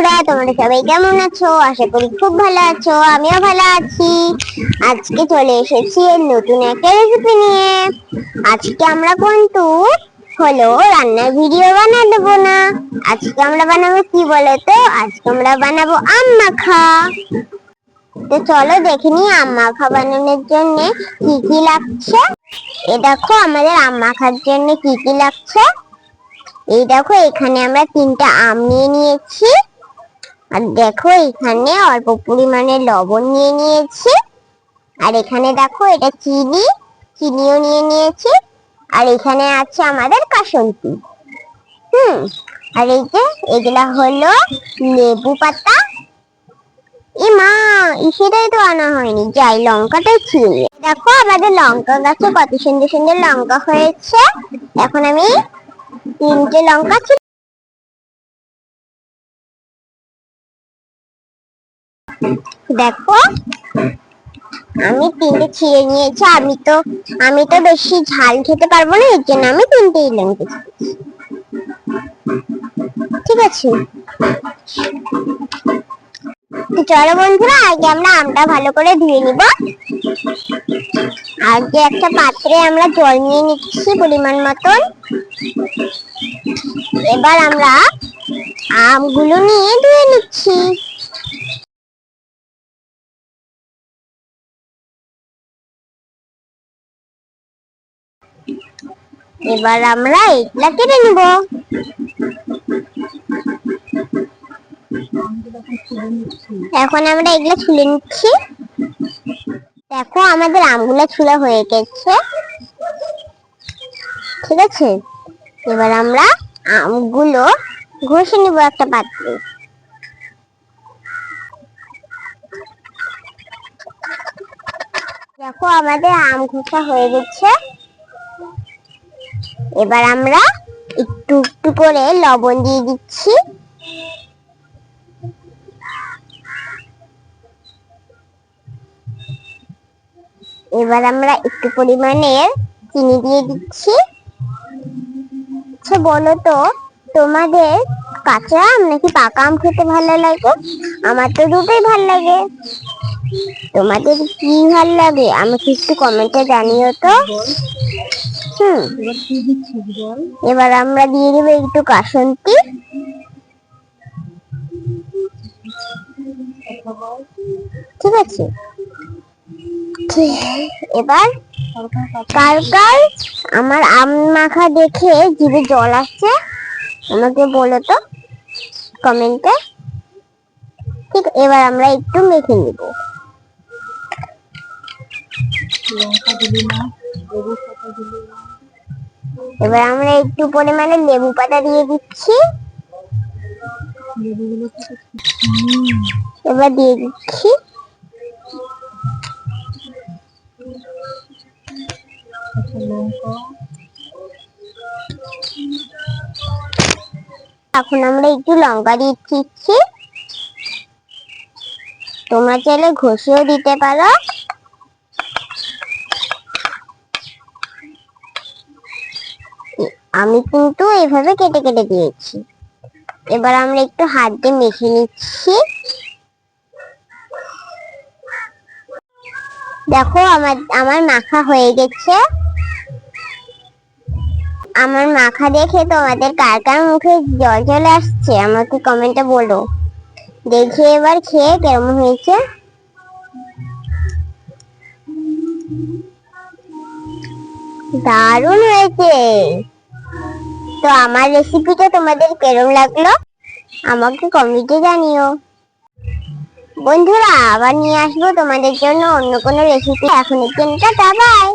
বন্ধুরা, তোমরা সবাই কেমন আছো? আশা করি খুব ভালো আছো। আমিও ভালো আছি। আজকে চলে এসেছি নতুন একটা রেসিপি নিয়ে। আজকে আমরা কিন্তু রান্নার ভিডিও বানাবো না। আজকে আমরা বানাবো কি বলো তো? আজকে আমরা বানাবো আম মাখা। তো চলো দেখে নিই আম মাখা বানানোর জন্য কি কি লাগছে। এ দেখো আমাদের আম মাখার জন্য কি কি লাগছে। এই দেখো এখানে আমরা 3টা আম নিয়ে নিয়েছি। আর দেখো এখানে অল্প পরিমাণে লবণ নিয়ে নিয়েছি। আর এখানে দেখো এটা চিনিও নিয়ে নিয়েছি। আর এখানে আছে আমাদের কাসুন্দি। আর এই যে এগুলা হলো লেবু পাতা। মা, সেটাই তো আনা হয়নি, যাই লঙ্কাটাই ছিঁড়ে। দেখো আমাদের লঙ্কা গাছে কত সুন্দর সুন্দর লঙ্কা হয়েছে। এখন আমি 3টে লঙ্কা দেখো আমি 3টে ছিঁড়ে নিয়েছি। আমি তো বেশি ঝাল খেতে পারবো না, এর জন্য আমি 3টেই লঙ্কা ছিঁড়েছি। ঠিক আছে, চলো বন্ধুরা আগে আমরা আমটা ভালো করে ধুয়ে নিব। আগে একটা পাত্রে আমরা জল নিয়ে নিচ্ছি পরিমাণ মতন। এবার আমরা আমগুলো নিয়ে ধুয়ে নিচ্ছি। এবার আমরা এগুলা কেটে নিব। এখন আমরা এগুলা ছুলে নিচ্ছি। দেখো আমাদের আমগুলা ছুলা হয়ে গেছে। ঠিক আছে, এবার আমরা আমগুলো ঘষে নিব একটা পাত্রে। দেখো আমাদের আম ঘষা হয়ে গেছে। এবার আমরা একটু একটু করে লবণ দিয়ে দিচ্ছি। এবার আমরা একটু পরিমাণের চিনি দিয়ে দিচ্ছি। আচ্ছা বলো তো, তোমাদের কাঁচা আম নাকি পাকা আম খেতে ভালো লাগে? আমার তো দুটোই ভালো লাগে। তোমাদের কি ভালো লাগে আমাকে একটু কমেন্টে জানিও তো। এবার আমরা দিয়ে দেবো একটু কাসুন্দি। ঠিক আছে, এবার কার কার আমার আম মাখা দেখে জিভে জল আসছে আমাকে বলো তো কমেন্টে। ঠিক, এবার আমরা একটু মেখে নিব। এবার আমরা একটু পরিমাণে লেবু পাতা দিয়ে দিচ্ছি। এবার দিয়ে দিচ্ছি এখন আমরা একটু লঙ্কা দিয়ে দিচ্ছি। তোমরা চাইলে ঘষেও দিতে পারো। আমি কিন্তু এভাবে কেটে কেটে দিয়েছি। এবার আমরা একটু হাত দিয়ে মেখে নিচ্ছি। দেখো আমার মাখা হয়ে গেছে। আমার মাখা দেখে তোমাদের কার কার মুখে জল চলে আসছে আমাকে কমেন্টে বলো। দেখে এবার খেয়ে কেমন হয়েছে। দারুণ হয়েছে। তো আমার রেসিপিটা তোমাদের কেমন লাগলো আমাকে কমেন্টে জানিও। বন্ধুরা আবার নিয়ে আসবো তোমাদের জন্য অন্য কোনো রেসিপি। এখন টাটা, বাই।